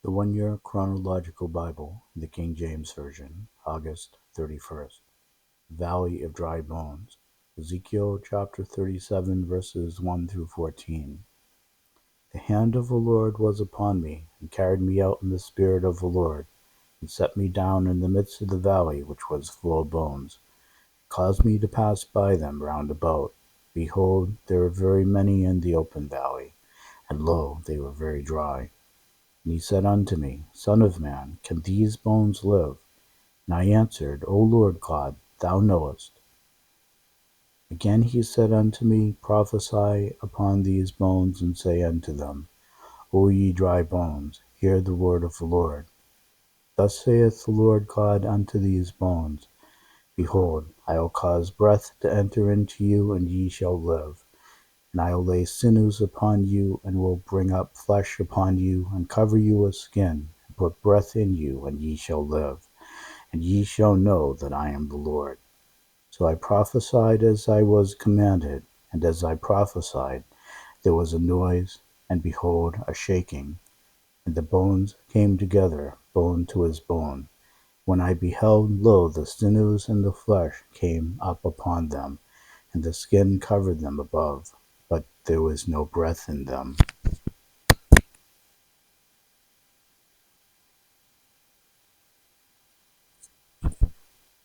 The 1 Year Chronological Bible, the King James Version, August 31st. Valley of Dry Bones. Ezekiel chapter 37, verses 1 through 14. The hand of the Lord was upon me, and carried me out in the spirit of the Lord, and set me down in the midst of the valley which was full of bones, and caused me to pass by them round about. Behold, there were very many in the open valley, and lo, they were very dry. And he said unto me, Son of man, can these bones live? And I answered, O Lord God, thou knowest. Again he said unto me, Prophesy upon these bones, and say unto them, O ye dry bones, hear the word of the Lord. Thus saith the Lord God unto these bones, Behold, I will cause breath to enter into you, and ye shall live. And I will lay sinews upon you, and will bring up flesh upon you, and cover you with skin, and put breath in you, and ye shall live. And ye shall know that I am the Lord. So I prophesied as I was commanded, and as I prophesied, there was a noise, and behold, a shaking, and the bones came together, bone to his bone. When I beheld, lo, the sinews and the flesh came up upon them, and the skin covered them above, but there was no breath in them.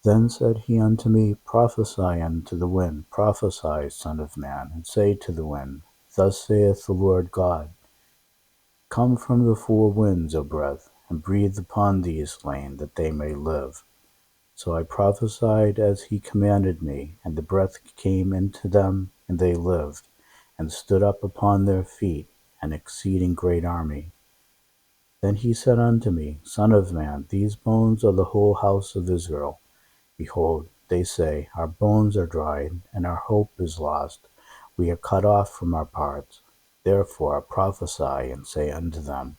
Then said he unto me, Prophesy unto the wind, prophesy, Son of man, and say to the wind, Thus saith the Lord God, Come from the four winds, O breath, and breathe upon these slain, that they may live. So I prophesied as he commanded me, and the breath came into them, and they lived, and stood up upon their feet, an exceeding great army. Then he said unto me, Son of man, these bones are the whole house of Israel. Behold, they say, Our bones are dried, and our hope is lost. We are cut off from our parts. Therefore prophesy, and say unto them,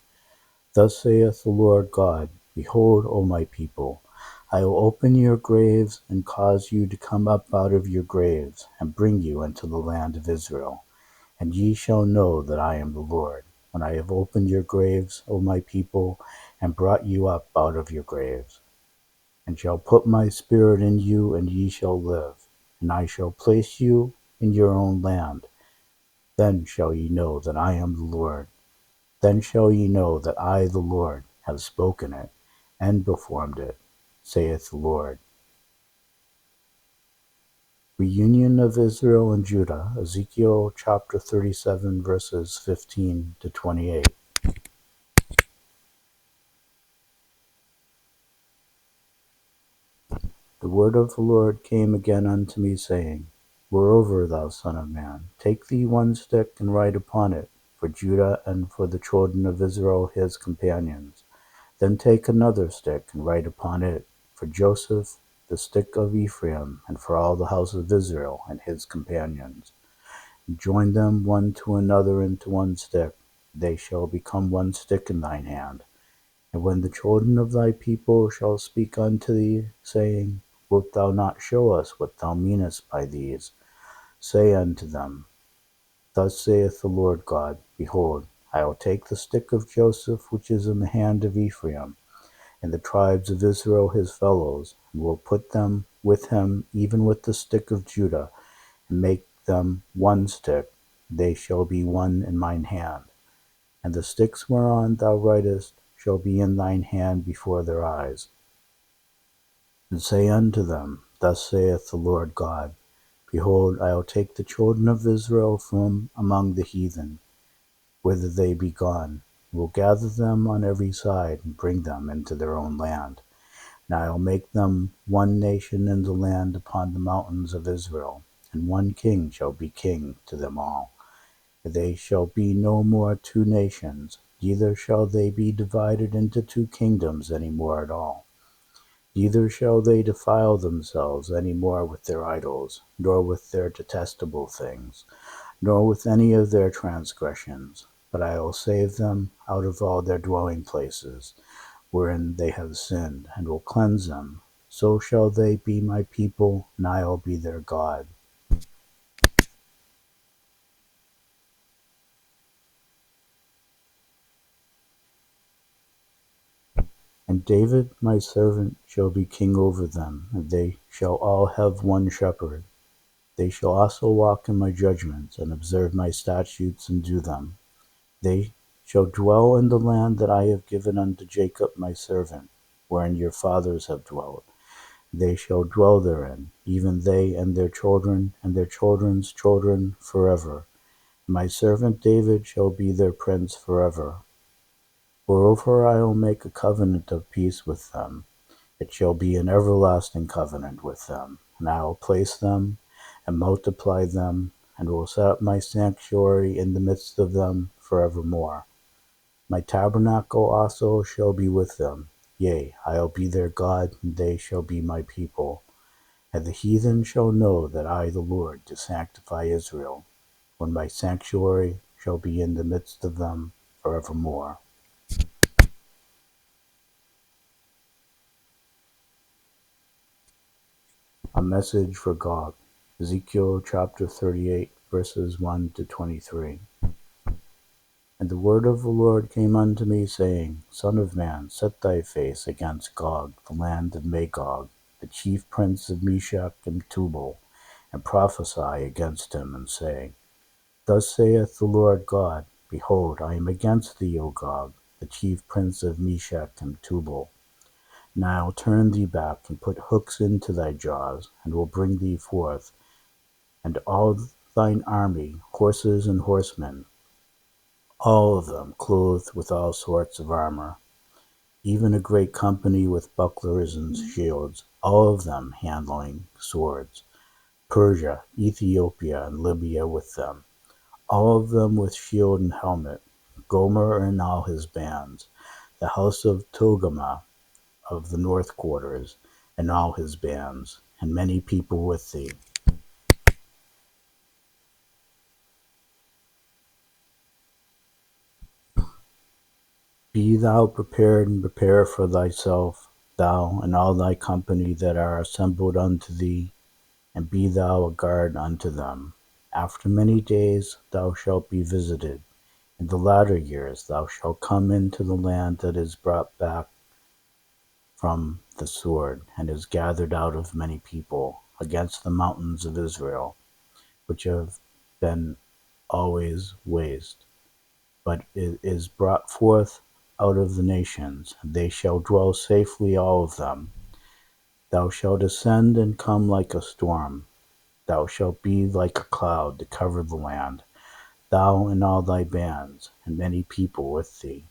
Thus saith the Lord God, Behold, O my people, I will open your graves, and cause you to come up out of your graves, and bring you into the land of Israel. And ye shall know that I am the Lord, when I have opened your graves, O my people, and brought you up out of your graves. And shall put my spirit in you, and ye shall live, and I shall place you in your own land. Then shall ye know that I am the Lord. Then shall ye know that I, the Lord, have spoken it, and performed it, saith the Lord. Reunion of Israel and Judah, Ezekiel chapter 37, verses 15 to 28. The word of the Lord came again unto me, saying, Moreover, thou son of man, take thee one stick, and write upon it, for Judah and for the children of Israel his companions. Then take another stick, and write upon it, for Joseph, the stick of Ephraim, and for all the house of Israel and his companions. And join them one to another into one stick. They shall become one stick in thine hand. And when the children of thy people shall speak unto thee, saying, Wilt thou not show us what thou meanest by these? Say unto them, Thus saith the Lord God, Behold, I will take the stick of Joseph which is in the hand of Ephraim, and the tribes of Israel his fellows, and will put them with him, even with the stick of Judah, and make them one stick. They shall be one in mine hand. And the sticks whereon thou writest shall be in thine hand before their eyes. And say unto them, Thus saith the Lord God, Behold, I will take the children of Israel from among the heathen, whither they be gone, and will gather them on every side, and bring them into their own land. And I will make them one nation in the land upon the mountains of Israel, and one king shall be king to them all. They shall be no more two nations, neither shall they be divided into two kingdoms any more at all. Neither shall they defile themselves any more with their idols, nor with their detestable things, nor with any of their transgressions. But I will save them out of all their dwelling places, wherein they have sinned, and will cleanse them. So shall they be my people, and I will be their God. And David my servant shall be king over them, and they shall all have one shepherd. They shall also walk in my judgments, and observe my statutes, and do them. They shall dwell in the land that I have given unto Jacob my servant, wherein your fathers have dwelt. They shall dwell therein, even they and their children's children forever. My servant David shall be their prince forever. Moreover, I will make a covenant of peace with them. It shall be an everlasting covenant with them, and I will place them and multiply them, and will set up my sanctuary in the midst of them forevermore. My tabernacle also shall be with them. Yea, I will be their God, and they shall be my people. And the heathen shall know that I, the Lord, do sanctify Israel, when my sanctuary shall be in the midst of them forevermore. A message for Gog. Ezekiel chapter 38, verses 1 to 23. And the word of the Lord came unto me, saying, Son of man, set thy face against Gog, the land of Magog, the chief prince of Meshech and Tubal, and prophesy against him, and say, Thus saith the Lord God, Behold, I am against thee, O Gog, the chief prince of Meshech and Tubal. And I will turn thee back, and put hooks into thy jaws, and will bring thee forth, and all thine army, horses and horsemen, all of them clothed with all sorts of armor, even a great company with bucklers and shields, all of them handling swords, Persia, Ethiopia, and Libya with them, all of them with shield and helmet, Gomer and all his bands, the house of Togarmah of the north quarters, and all his bands, and many people with thee. Be thou prepared, and prepare for thyself, thou and all thy company that are assembled unto thee, and be thou a guard unto them. After many days thou shalt be visited. In the latter years thou shalt come into the land that is brought back from the sword, and is gathered out of many people, against the mountains of Israel, which have been always waste. But it is brought forth out of the nations, and they shall dwell safely all of them. Thou shalt ascend and come like a storm. Thou shalt be like a cloud to cover the land, thou and all thy bands, and many people with thee.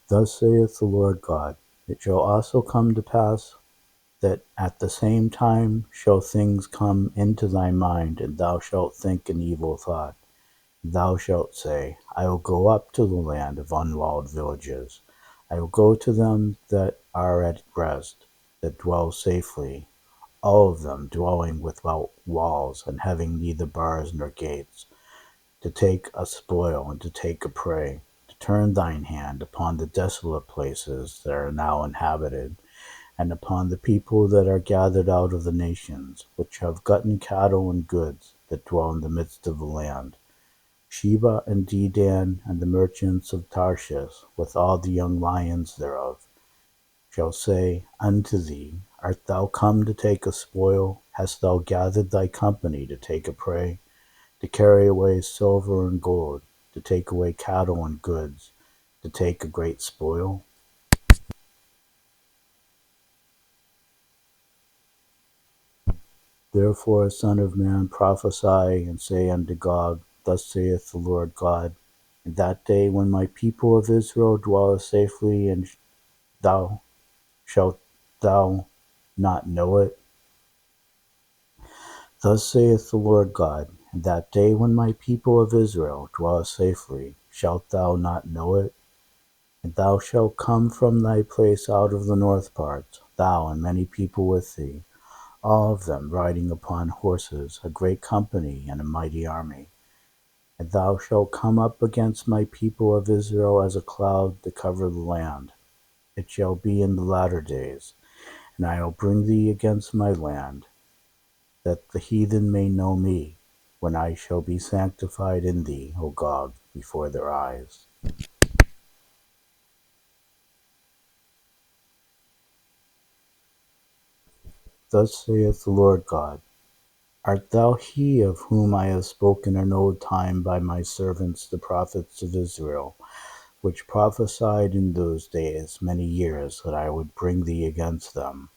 Thus saith the Lord God, It shall also come to pass that at the same time shall things come into thy mind, and thou shalt think an evil thought. Thou shalt say, I will go up to the land of unwalled villages. I will go to them that are at rest, that dwell safely, all of them dwelling without walls, and having neither bars nor gates, to take a spoil and to take a prey, to turn thine hand upon the desolate places that are now inhabited, and upon the people that are gathered out of the nations, which have gotten cattle and goods, that dwell in the midst of the land. Sheba and Dedan and the merchants of Tarshish, with all the young lions thereof, shall say unto thee, Art thou come to take a spoil? Hast thou gathered thy company to take a prey, to carry away silver and gold, to take away cattle and goods, to take a great spoil? Therefore, Son of man, prophesy, and say unto Gog, Thus saith the Lord God, In that day when my people of Israel dwell safely, and thou shalt thou not know it? Thus saith the Lord God, In that day when my people of Israel dwell safely, shalt thou not know it? And thou shalt come from thy place out of the north parts, thou and many people with thee, all of them riding upon horses, a great company and a mighty army. And thou shalt come up against my people of Israel as a cloud to cover the land. It shall be in the latter days, and I will bring thee against my land, that the heathen may know me, when I shall be sanctified in thee, O Gog, before their eyes. Thus saith the Lord God, Art thou he of whom I have spoken in old time by my servants the prophets of Israel, which prophesied in those days many years that I would bring thee against them?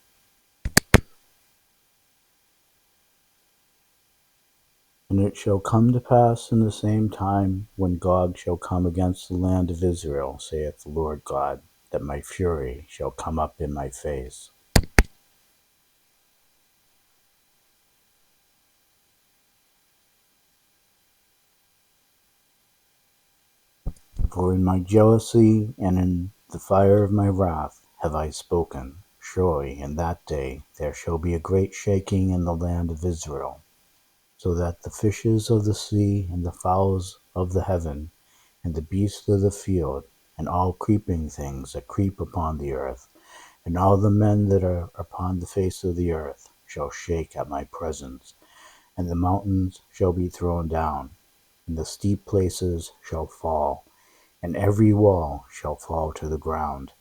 And it shall come to pass in the same time, when Gog shall come against the land of Israel, saith the Lord God, that my fury shall come up in my face. For in my jealousy and in the fire of my wrath have I spoken. Surely in that day there shall be a great shaking in the land of Israel, so that the fishes of the sea and the fowls of the heaven and the beasts of the field and all creeping things that creep upon the earth and all the men that are upon the face of the earth shall shake at my presence, and the mountains shall be thrown down, and the steep places shall fall, and every wall shall fall to the ground.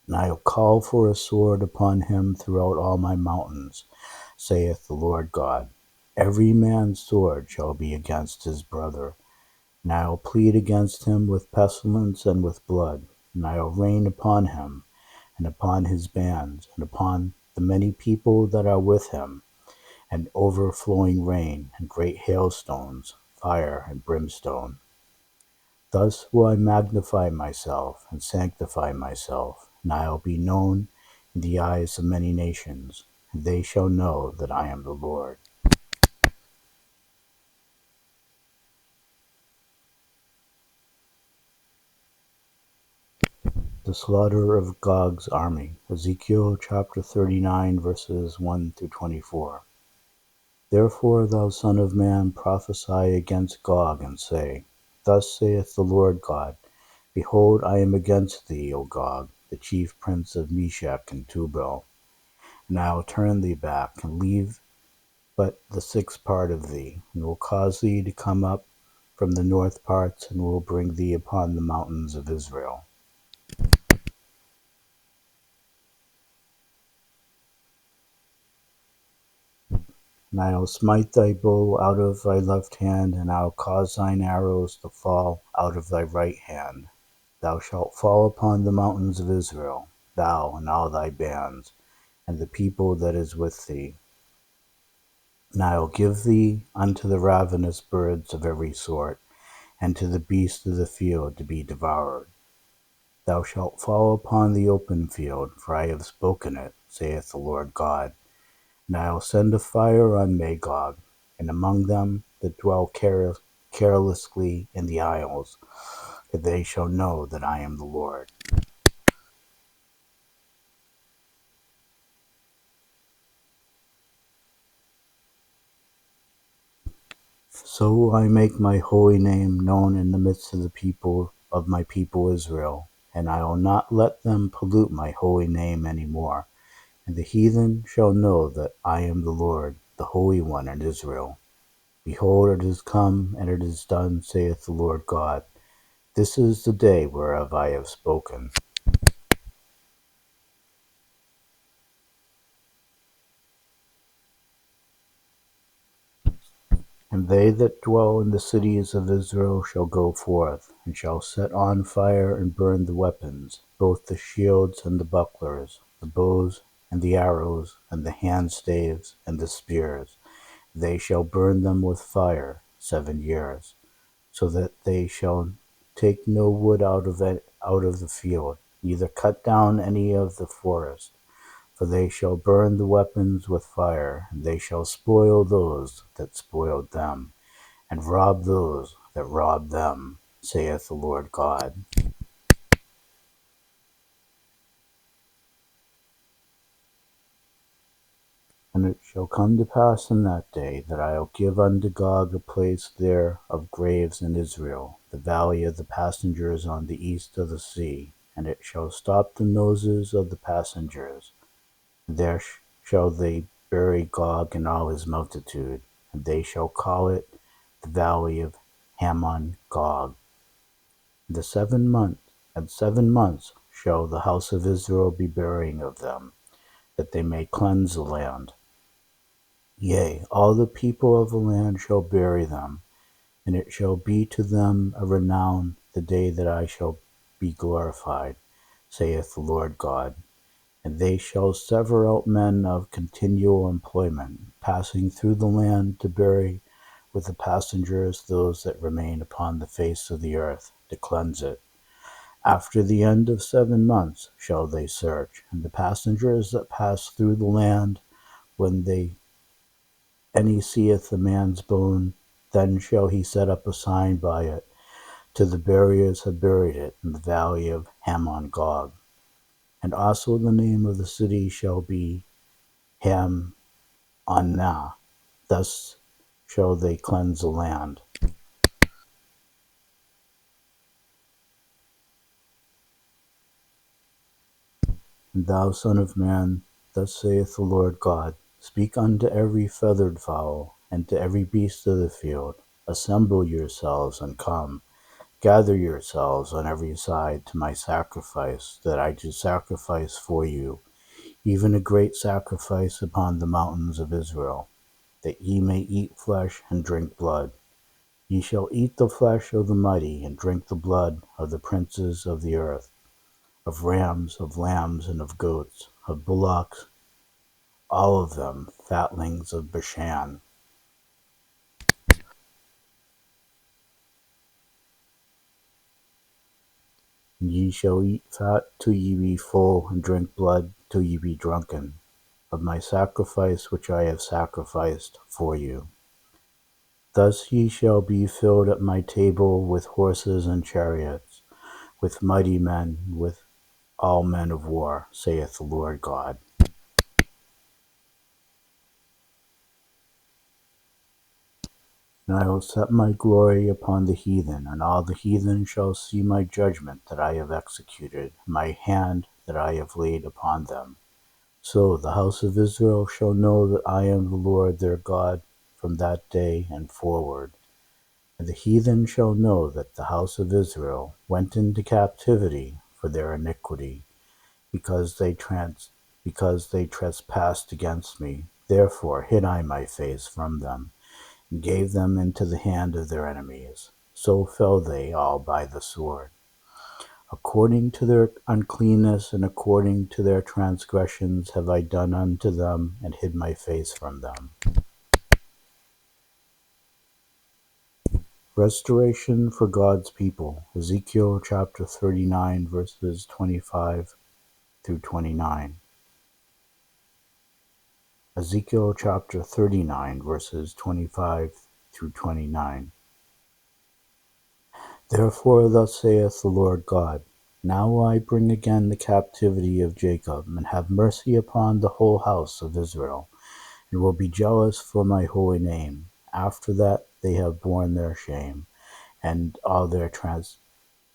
And I'll call for a sword upon him throughout all my mountains, saith the Lord God. Every man's sword shall be against his brother, and I'll plead against him with pestilence and with blood, and I'll rain upon him, and upon his bands, and upon the many people that are with him, and overflowing rain, and great hailstones, fire and brimstone. Thus will I magnify myself, and sanctify myself, and I'll be known in the eyes of many nations, and they shall know that I am the Lord. The slaughter of Gog's army. Ezekiel chapter 39, verses 1 through 24. Therefore, thou son of man, prophesy against Gog, and say, Thus saith the Lord God, Behold, I am against thee, O Gog, the chief prince of Meshech and Tubal, and I will turn thee back, and leave but the sixth part of thee, and will cause thee to come up from the north parts, and will bring thee upon the mountains of Israel. And I will smite thy bow out of thy left hand, and I will cause thine arrows to fall out of thy right hand. Thou shalt fall upon the mountains of Israel, thou and all thy bands, and the people that is with thee. And I will give thee unto the ravenous birds of every sort, and to the beasts of the field to be devoured. Thou shalt fall upon the open field, for I have spoken it, saith the Lord God. And I will send a fire on Magog, and among them that dwell carelessly in the isles, that they shall know that I am the Lord. So will I make my holy name known in the midst of the people of my people Israel, and I will not let them pollute my holy name any more. And the heathen shall know that I am the Lord, the Holy One in Israel. Behold, it is come, and it is done, saith the Lord God. This is the day whereof I have spoken. And they that dwell in the cities of Israel shall go forth, and shall set on fire and burn the weapons, both the shields and the bucklers, the bows and the arrows, and the handstaves and the spears. They shall burn them with fire 7 years, so that they shall take no wood out of the field, neither cut down any of the forest. For they shall burn the weapons with fire, and they shall spoil those that spoiled them, and rob those that robbed them, saith the Lord God. And it shall come to pass in that day, that I will give unto Gog a place there of graves in Israel, the valley of the passengers on the east of the sea, and it shall stop the noses of the passengers. There shall they bury Gog and all his multitude, and they shall call it the valley of Hamon Gog. And 7 months shall the house of Israel be burying of them, that they may cleanse the land. Yea, all the people of the land shall bury them, and it shall be to them a renown the day that I shall be glorified, saith the Lord God. And they shall sever out men of continual employment, passing through the land to bury with the passengers those that remain upon the face of the earth, to cleanse it. After the end of 7 months shall they search, and the passengers that pass through the land, when any seeth a man's bone, then shall he set up a sign by it, to the buriers have buried it in the valley of Hamon Gog. And also the name of the city shall be Ham Anah. Thus shall they cleanse the land. And thou, son of man, thus saith the Lord God, speak unto every feathered fowl, and to every beast of the field, assemble yourselves and come, gather yourselves on every side to my sacrifice, that I do sacrifice for you, even a great sacrifice upon the mountains of Israel, that ye may eat flesh and drink blood. Ye shall eat the flesh of the mighty, and drink the blood of the princes of the earth, of rams, of lambs, and of goats, of bullocks, all of them fatlings of Bashan. And ye shall eat fat till ye be full, and drink blood till ye be drunken, of my sacrifice which I have sacrificed for you. Thus ye shall be filled at my table with horses and chariots, with mighty men, with all men of war, saith the Lord God. And I will set my glory upon the heathen, and all the heathen shall see my judgment that I have executed, my hand that I have laid upon them. So the house of Israel shall know that I am the Lord their God from that day and forward. And the heathen shall know that the house of Israel went into captivity for their iniquity, because they trespassed against me. Therefore hid I my face from them, and gave them into the hand of their enemies. So fell they all by the sword. According to their uncleanness and according to their transgressions have I done unto them, and hid my face from them. Restoration for God's people. Ezekiel chapter 39, verses 25 through 29. Ezekiel chapter 39, verses 25 through 29. Therefore thus saith the Lord God, now will I bring again the captivity of Jacob, and have mercy upon the whole house of Israel, and will be jealous for my holy name, after that they have borne their shame, and all their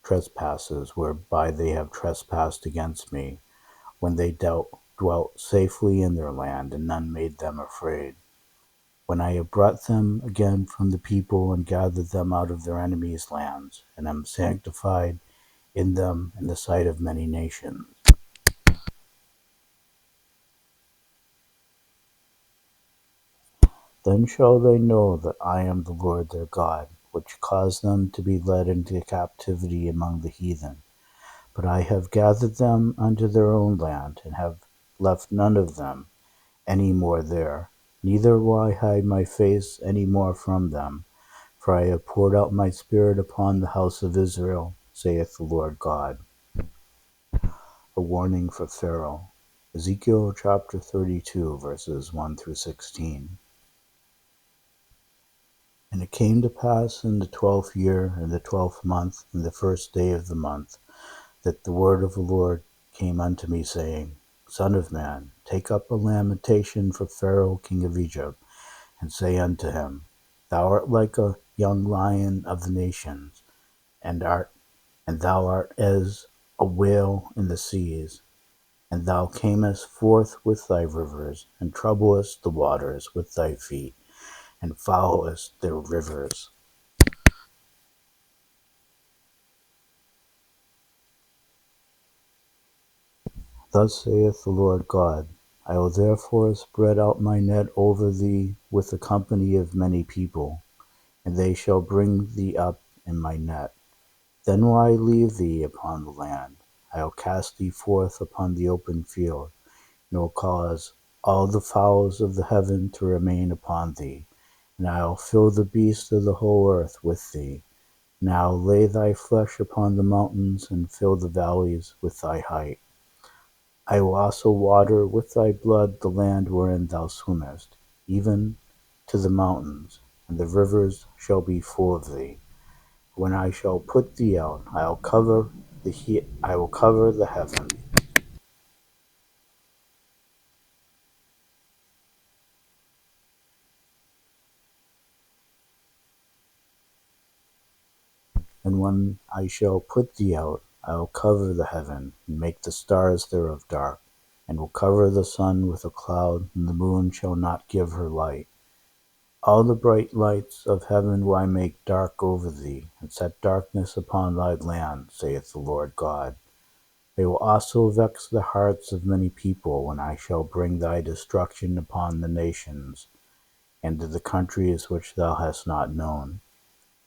trespasses whereby they have trespassed against me, when they dwelt safely in their land, and none made them afraid. When I have brought them again from the people, and gathered them out of their enemies' lands, and am sanctified in them in the sight of many nations. Then shall they know that I am the Lord their God, which caused them to be led into captivity among the heathen. But I have gathered them unto their own land, and have left none of them any more there, neither will I hide my face any more from them, for I have poured out my spirit upon the house of Israel, saith the Lord God. A warning for Pharaoh. Ezekiel chapter 32, verses 1 through 16. And it came to pass in the 12th year, in the 12th month, in the first day of the month, that the word of the Lord came unto me, saying, Son of man, take up a lamentation for Pharaoh king of Egypt, and say unto him, Thou art like a young lion of the nations, and thou art as a whale in the seas, and thou camest forth with thy rivers, and troublest the waters with thy feet, and foulest their rivers. Thus saith the Lord God, I will therefore spread out my net over thee with a company of many people, and they shall bring thee up in my net. Then will I leave thee upon the land. I will cast thee forth upon the open field, and will cause all the fowls of the heaven to remain upon thee. And I will fill the beasts of the whole earth with thee. Now lay thy flesh upon the mountains, and fill the valleys with thy height. I will also water with thy blood the land wherein thou swimmest, even to the mountains, and the rivers shall be full of thee. When I shall put thee out, I will cover the heaven. And when I shall put thee out, I will cover the heaven, and make the stars thereof dark, and will cover the sun with a cloud, and the moon shall not give her light. All the bright lights of heaven will I make dark over thee, and set darkness upon thy land, saith the Lord God. They will also vex the hearts of many people, when I shall bring thy destruction upon the nations, and to the countries which thou hast not known.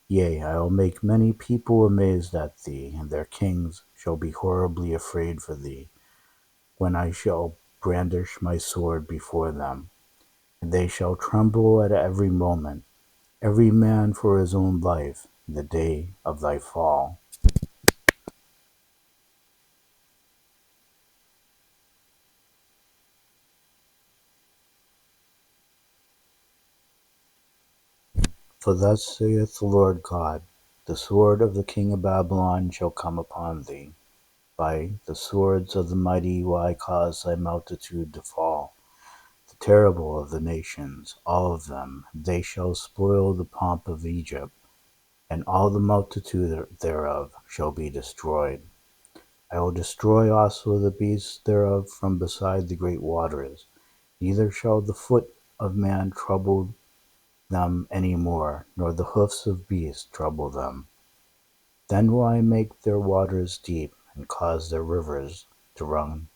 Yea, I will make many people amazed at thee, and their kings shall be horribly afraid for thee, when I shall brandish my sword before them. And they shall tremble at every moment, every man for his own life, in the day of thy fall. For thus saith the Lord God, the sword of the king of Babylon shall come upon thee. By the swords of the mighty will I cause thy multitude to fall. The terrible of the nations, all of them, they shall spoil the pomp of Egypt, and all the multitude thereof shall be destroyed. I will destroy also the beasts thereof from beside the great waters, neither shall the foot of man trouble them any more, nor the hoofs of beasts trouble them. Then will I make their waters deep, and cause their rivers to run,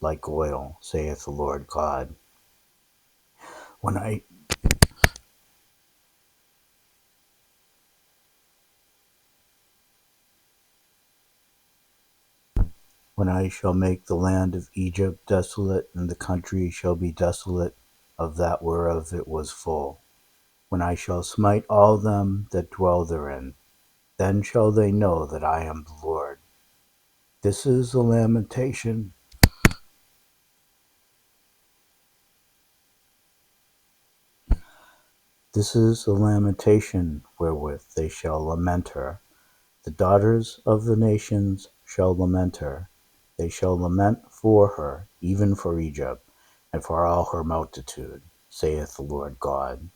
like oil, saith the Lord God. When I When I shall make the land of Egypt desolate, and the country shall be desolate of that whereof it was full. When I shall smite all them that dwell therein, then shall they know that I am the Lord. This is the lamentation. This is the lamentation wherewith they shall lament her. The daughters of the nations shall lament her. They shall lament for her, even for Egypt, and for all her multitude, saith the Lord God.